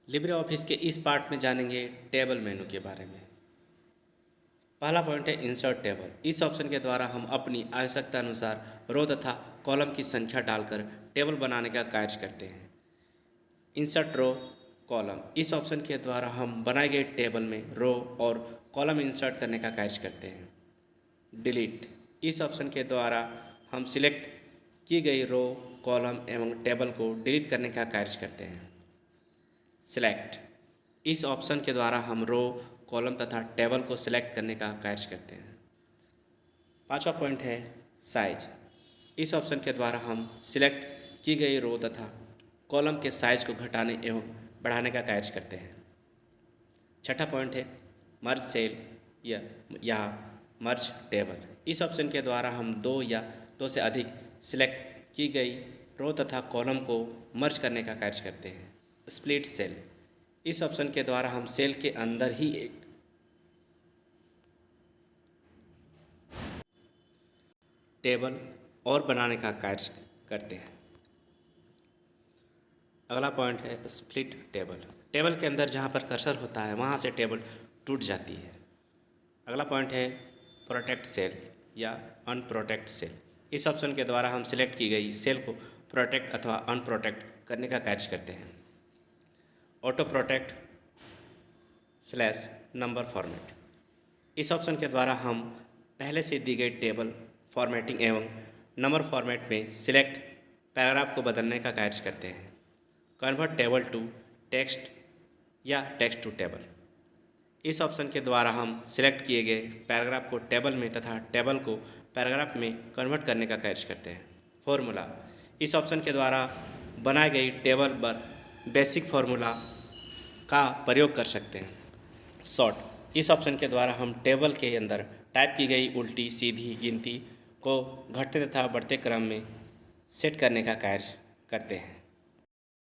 Libre office के इस part में जानेंगे टेबल मेनू के बारे में। पहला पॉइंट है इंसर्ट टेबल। इस ऑप्शन के द्वारा हम अपनी आवश्यकता अनुसार रो तथा कॉलम की संख्या डालकर टेबल बनाने का कार्य करते हैं। Insert row column. इस ऑप्शन के द्वारा हम बनाए गए टेबल में रो और कॉलम इंसर्ट करने का कार्य करते हैं। डिलीट। इस ऑप्शन के द्वारा हम सिलेक्ट की गई रो कॉलम एवं टेबल को डिलीट करने का कार्य करते हैं। सिलेक्ट। इस ऑप्शन के द्वारा हम रो कॉलम तथा टेबल को सिलेक्ट करने का कार्य करते हैं। पांचवा पॉइंट है साइज। इस ऑप्शन के द्वारा हम सिलेक्ट की गई रो तथा कॉलम के साइज को घटाने एवं बढ़ाने का कार्य करते हैं। छठा पॉइंट है मर्ज सेल या मर्ज टेबल। इस ऑप्शन के द्वारा हम दो या दो से अधिक सिलेक्ट की गई रो तथा कॉलम को मर्ज करने का कार्य करते हैं। Split cell. इस ऑप्शन के द्वारा हम सेल के अंदर ही एक टेबल और बनाने का कार्य करते हैं। अगला पॉइंट है स्प्लिट टेबल। टेबल के अंदर जहाँ पर कर्सर होता है वहाँ से टेबल टूट जाती है। अगला पॉइंट है प्रोटेक्ट सेल या अनप्रोटेक्ट सेल। इस ऑप्शन के द्वारा हम सिलेक्ट की गई सेल को प्रोटेक्ट अथवा अनप्रोटेक्ट करने का कार्य करते हैं। Auto protect / number format. इस ऑप्शन के द्वारा हम पहले से दी गई टेबल फॉर्मेटिंग एवं नंबर फॉर्मेट में सिलेक्ट पैराग्राफ को बदलने का कार्य करते हैं। कन्वर्ट टेबल टू टेक्स्ट या टेक्स्ट टू टेबल। इस ऑप्शन के द्वारा हम सिलेक्ट किए गए पैराग्राफ को टेबल में तथा टेबल को पैराग्राफ में कन्वर्ट करने का कार्य करते हैं। फॉर्मूला। इस ऑप्शन के द्वारा बनाई गई टेबल पर बेसिक फार्मूला का प्रयोग कर सकते हैं। सॉर्ट। इस ऑप्शन के द्वारा हम टेबल के अंदर टाइप की गई उल्टी सीधी गिनती को घटते तथा बढ़ते क्रम में सेट करने का कार्य करते हैं।